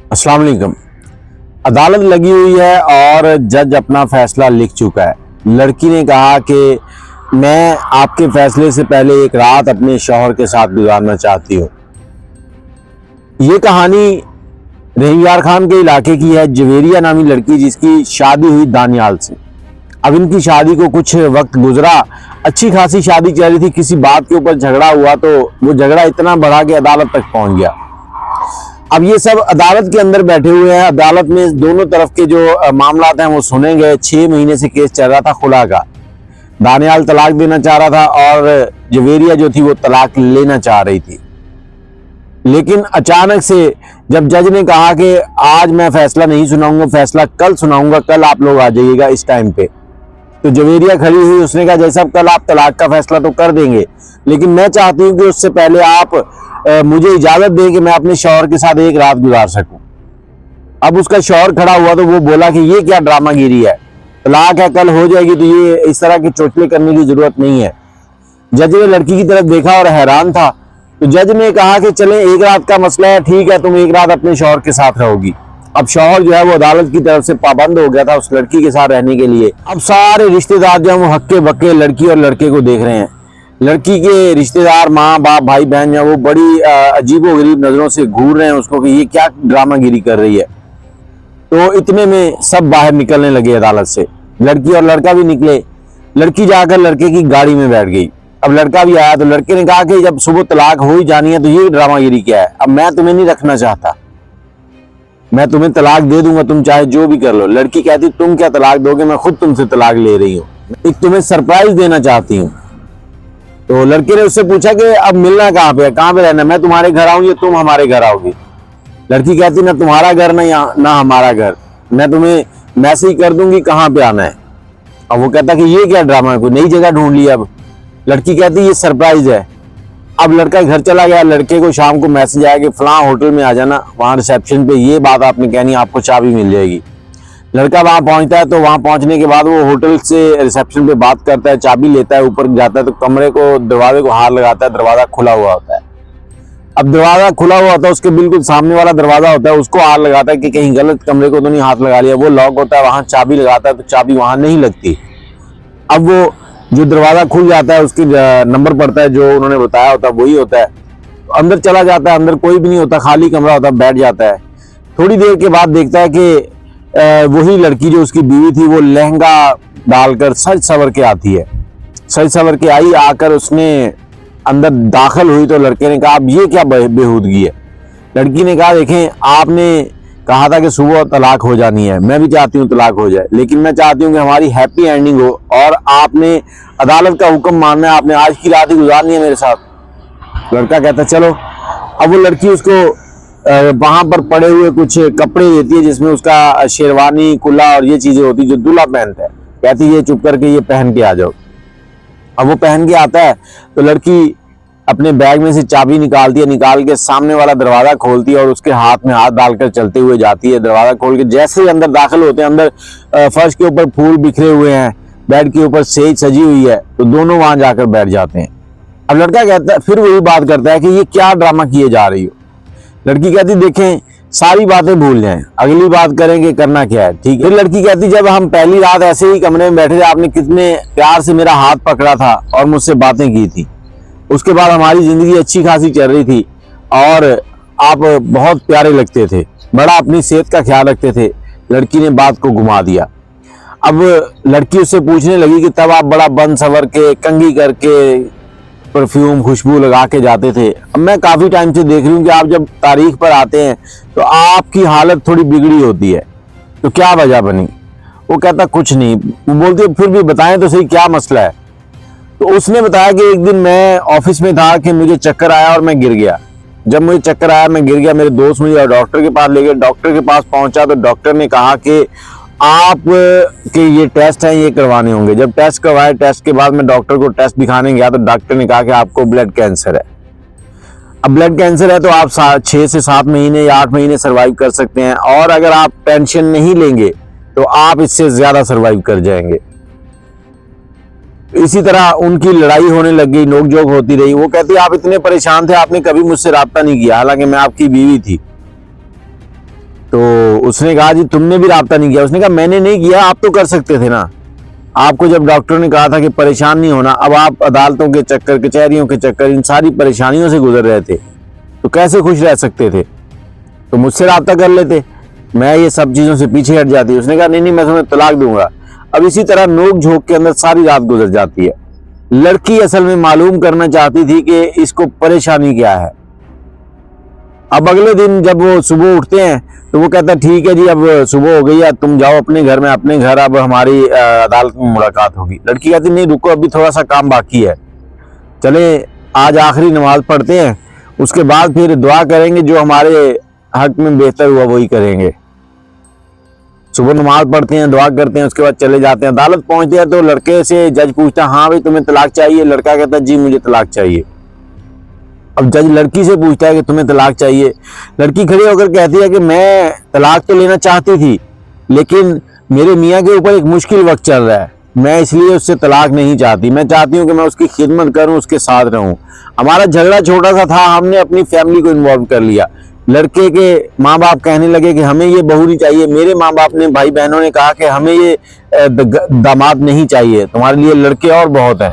अस्सलाम वालेकुम। अदालत लगी हुई है और जज अपना फैसला लिख चुका है। लड़की ने कहा कि मैं आपके फैसले से पहले एक रात अपने शौहर के साथ गुजारना चाहती हूँ। ये कहानी रहीमयार खान के इलाके की है। जवेरिया नामी लड़की जिसकी शादी हुई दानियाल से। अब इनकी शादी को कुछ वक्त गुजरा, अच्छी खासी शादी चल रही थी। किसी बात के ऊपर झगड़ा हुआ तो वो झगड़ा इतना बढ़ा कि अदालत तक पहुंच गया। अब ये सब अदालत के अंदर बैठे हुए हैं। अदालत में दोनों तरफ के जो मामला हैं वो सुने गए। 6 महीने से केस चल रहा था खुला का। दानियाल तलाक देना चाह रहा था और जवेरिया जो थी वो तलाक लेना चाह रही थी। लेकिन अचानक से जब जज ने कहा कि आज मैं फैसला नहीं सुनाऊंगा, फैसला कल सुनाऊंगा, कल आप लोग आ जाइएगा इस टाइम पे, तो जवेरिया खड़ी हुई। उसने कहा जैसा कल आप तलाक का फैसला तो कर देंगे, लेकिन मैं चाहती हूँ कि उससे पहले आप मुझे इजाजत दें कि मैं अपने शौहर के साथ एक रात गुजार सकूं। अब उसका शौहर खड़ा हुआ तो वो बोला कि ये क्या ड्रामागिरी है, तलाक है कल हो जाएगी, तो ये इस तरह के चोचले करने की जरूरत नहीं है। जज ने लड़की की तरफ देखा और हैरान था। तो जज ने कहा कि चलें एक रात का मसला है, ठीक है, तुम एक रात अपने शौहर के साथ रहोगी। अब शौहर जो है वो अदालत की तरफ से पाबंद हो गया था उस लड़की के साथ रहने के लिए। अब सारे रिश्तेदार जो है वो हक्के बक्के लड़की और लड़के को देख रहे हैं। लड़की के रिश्तेदार, माँ बाप, भाई बहन जो वो बड़ी अजीबोगरीब नजरों से घूर रहे हैं उसको कि ये क्या ड्रामागिरी कर रही है। तो इतने में सब बाहर निकलने लगे अदालत से। लड़की और लड़का भी निकले। लड़की जाकर लड़के की गाड़ी में बैठ गई। अब लड़का भी आया तो लड़के ने कहा कि जब सुबह तलाक हो ही जानी है तो ये ड्रामागिरी क्या है, अब मैं तुम्हें नहीं रखना चाहता, मैं तुम्हें तलाक दे दूंगा, तुम चाहे जो भी कर लो। लड़की कहती तुम क्या तलाक दोगे, मैं खुद तुमसे तलाक ले रही हूँ, एक तुम्हें सरप्राइज देना चाहती हूँ। तो लड़के ने उससे पूछा कि अब मिलना कहाँ पे है, कहाँ पे रहना, मैं तुम्हारे घर आऊँ या तुम हमारे घर आओगी। लड़की कहती ना तुम्हारा घर ना हमारा घर, मैं तुम्हें मैसेज कर दूंगी कहाँ पे आना है। अब वो कहता कि ये क्या ड्रामा है, कोई नई जगह ढूंढ ली। अब लड़की कहती ये सरप्राइज है। अब लड़का घर चला गया। लड़के को शाम को मैसेज आया कि फलां होटल में आ जाना, वहां रिसेप्शन पे ये बात आपने कहनी, आपको चाबी मिल जाएगी। लड़का वहां पहुंचता है तो वहां पहुंचने के बाद वो होटल से रिसेप्शन पे बात करता है, चाबी लेता है, ऊपर जाता है तो कमरे को दरवाजे को हाथ लगाता है, दरवाजा खुला हुआ होता है। अब दरवाजा खुला हुआ होता है, उसके बिल्कुल सामने वाला दरवाजा होता है, उसको हाथ लगाता है कि कहीं गलत कमरे को तो नहीं हाथ लगा लिया। वो लॉक होता है, वहां चाबी लगाता है तो चाबी वहां नहीं लगती। अब वो जो दरवाजा खुल जाता है उसकी नंबर पड़ता है जो उन्होंने बताया होता है वही होता है। अंदर चला जाता है, अंदर कोई भी नहीं होता, खाली कमरा होता है, बैठ जाता है। थोड़ी देर के बाद देखता है कि वही लड़की जो उसकी बीवी थी वो लहंगा डालकर सज सवर के आती है। सज सवर के आई, आकर उसने अंदर दाखिल हुई तो लड़के ने कहा अब ये क्या बेहूदगी है। लड़की ने कहा देखें आपने कहा था कि सुबह तलाक हो जानी है, मैं भी चाहती हूँ तलाक हो जाए, लेकिन मैं चाहती हूँ कि हमारी हैप्पी एंडिंग हो और आपने अदालत का हुक्म मानना है, आपने आज की रात ही गुजारनी है मेरे साथ। लड़का कहता चलो। अब वो लड़की उसको वहां पर पड़े हुए कुछ कपड़े देती है जिसमें उसका शेरवानी, कुल्ला और ये चीजें होती जो दूल्हा पहनता है। कहती है चुप करके ये पहन के आ जाओ। अब वो पहन के आता है तो लड़की अपने बैग में से चाबी निकालती है, निकाल के सामने वाला दरवाजा खोलती है और उसके हाथ में हाथ डालकर चलते हुए जाती है। दरवाजा खोल के जैसे ही अंदर दाखिल होते हैं, अंदर फर्श के ऊपर फूल बिखरे हुए हैं, बेड के ऊपर सेज सजी हुई है, तो दोनों वहां जाकर बैठ जाते हैं। अब लड़का कहता है, फिर वही बात करता है कि ये क्या ड्रामा किए जा रही हो। लड़की कहती देखें सारी बातें भूल जाएं, अगली बात करेंगे, करना क्या है, ठीक है। फिर लड़की कहती जब हम पहली रात ऐसे ही कमरे में बैठे थे आपने कितने प्यार से मेरा हाथ पकड़ा था और मुझसे बातें की थी, उसके बाद हमारी जिंदगी अच्छी खासी चल रही थी और आप बहुत प्यारे लगते थे, बड़ा अपनी सेहत का ख्याल रखते थे। लड़की ने बात को घुमा दिया। अब लड़की उससे पूछने लगी कि तब आप बड़ा बन सवर के, कंघी करके, परफ्यूम खुशबू लगा के जाते थे। अब मैं काफी टाइम से देख रही हूँ कि आप जब तारीख पर आते हैं तो आपकी हालत थोड़ी बिगड़ी होती है, तो क्या वजह बनी। वो कहता कुछ नहीं। वो बोलती है फिर भी बताएं तो सही क्या मसला है। तो उसने बताया कि एक दिन मैं ऑफिस में था कि मुझे चक्कर आया और मैं गिर गया। जब मुझे चक्कर आया मैं गिर गया, मेरे दोस्त मुझे डॉक्टर के पास ले गए। डॉक्टर के पास पहुंचा तो डॉक्टर ने कहा कि आप के ये टेस्ट हैं ये करवाने होंगे। जब टेस्ट करवाए, टेस्ट के बाद मैं डॉक्टर को टेस्ट दिखाने गया तो डॉक्टर ने कहा कि आपको ब्लड कैंसर है। अब ब्लड कैंसर है तो आप 6 से 7 महीने या 8 महीने सर्वाइव कर सकते हैं, और अगर आप टेंशन नहीं लेंगे तो आप इससे ज्यादा सर्वाइव कर जाएंगे। इसी तरह उनकी लड़ाई होने लग गई, नोकझोंक होती रही। वो कहती आप इतने परेशान थे, आपने कभी मुझसे राब्ता नहीं किया, हालांकि मैं आपकी बीवी थी। तो उसने कहा जी तुमने भी राब्ता नहीं किया। उसने कहा मैंने नहीं किया, आप तो कर सकते थे ना। आपको जब डॉक्टर ने कहा था कि परेशान नहीं होना, अब आप अदालतों के चक्कर, कचहरियों के चक्कर, इन सारी परेशानियों से गुजर रहे थे, तो कैसे खुश रह सकते थे? तो मुझसे राब्ता कर लेते, मैं ये सब चीज़ों से पीछे हट जाती। उसने कहा नहीं नहीं, मैं तुम्हें तलाक दूंगा। अब इसी तरह नोक झोंक के अंदर सारी रात गुजर जाती है। लड़की असल में मालूम करना चाहती थी कि इसको परेशानी क्या है। अब अगले दिन जब वो सुबह उठते हैं तो वो कहता है ठीक है जी, अब सुबह हो गई है, तुम जाओ अपने घर में, अपने घर, अब हमारी अदालत में मुलाकात होगी। लड़की कहती नहीं रुको, अभी थोड़ा सा काम बाकी है, चले आज आखिरी नमाज पढ़ते हैं, उसके बाद फिर दुआ करेंगे, जो हमारे हक में बेहतर हुआ वही करेंगे। सुबह नमाज पढ़ते हैं, दुआ करते हैं, उसके बाद चले जाते हैं। अदालत पहुंचते हैं तो लड़के से जज पूछता है हाँ भाई तुम्हें तलाक चाहिए? लड़का कहता है जी मुझे तलाक चाहिए। अब जज लड़की से पूछता है कि तुम्हें तलाक चाहिए? लड़की खड़ी होकर कहती है कि मैं तलाक तो लेना चाहती थी, लेकिन मेरे मियाँ के ऊपर एक मुश्किल वक्त चल रहा है, मैं इसलिए उससे तलाक नहीं चाहती। मैं चाहती हूँ कि मैं उसकी खिदमत करूँ, उसके साथ रहूँ। हमारा झगड़ा छोटा सा था, हमने अपनी फैमिली को इन्वॉल्व कर लिया। लड़के के माँ बाप कहने लगे कि हमें ये बहू नहीं चाहिए। मेरे माँ बाप ने, भाई बहनों ने कहा कि हमें ये दामाद नहीं चाहिए, तुम्हारे लिए लड़के और बहुत है।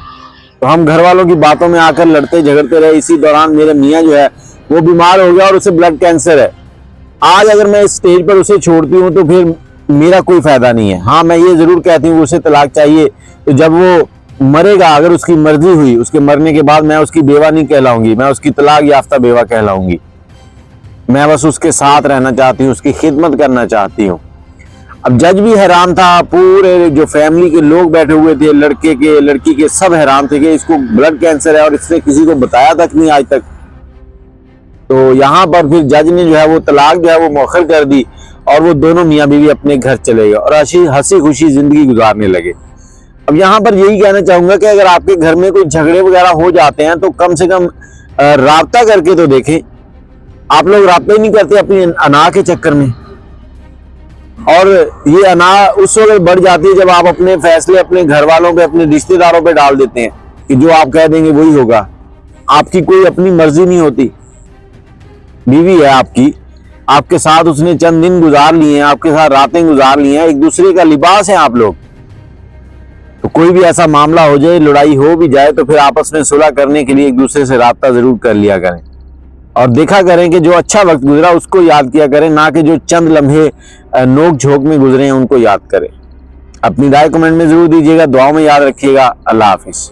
तो हम घर वालों की बातों में आकर लड़ते झगड़ते रहे। इसी दौरान मेरे मियाँ जो है वो बीमार हो गया और उसे ब्लड कैंसर है। आज अगर मैं इस स्टेज पर उसे छोड़ती हूँ तो फिर मेरा कोई फायदा नहीं है। हाँ मैं ये जरूर कहती हूँ उसे तलाक चाहिए, तो जब वो मरेगा, अगर उसकी मर्जी हुई, उसके मरने के बाद मैं उसकी बेवा नहीं कहलाऊंगी, मैं उसकी तलाक याफ्ता बेवा कहलाऊंगी। मैं बस उसके साथ रहना चाहती हूँ, उसकी खिदमत करना चाहती हूँ। अब जज भी हैरान था, पूरे जो फैमिली के लोग बैठे हुए थे, लड़के के लड़की के, सब हैरान थे कि इसको ब्लड कैंसर है और इसने किसी को बताया तक नहीं आज तक। तो यहाँ पर फिर जज ने जो है वो तलाक जो है वो मौखर कर दी और वो दोनों मियाँ बीवी अपने घर चले गए और हंसी खुशी जिंदगी गुजारने लगे। अब यहाँ पर यही कहना चाहूंगा कि अगर आपके घर में कोई झगड़े वगैरह हो जाते हैं तो कम से कम राब्ता करके तो देखें। आप लोग राब्ता ही नहीं करते अपनी अना के चक्कर में, और ये अना उस वक्त बढ़ जाती है जब आप अपने फैसले अपने घर वालों पे, अपने रिश्तेदारों पे डाल देते हैं कि जो आप कह देंगे वही होगा। आपकी कोई अपनी मर्जी नहीं होती। बीवी है आपकी, आपके साथ उसने चंद दिन गुजार लिए हैं, आपके साथ रातें गुजार ली हैं, एक दूसरे का लिबास है आप लोग। तो कोई भी ऐसा मामला हो जाए, लड़ाई हो भी जाए, तो फिर आपस में सुलह करने के लिए एक दूसरे से राब्ता जरूर कर लिया करें और देखा करें कि जो अच्छा वक्त गुजरा उसको याद किया करें, ना कि जो चंद लम्हे नोक झोंक में गुजरे हैं उनको याद करें। अपनी राय कमेंट में जरूर दीजिएगा, दुआओं में याद रखिएगा। अल्लाह हाफिज।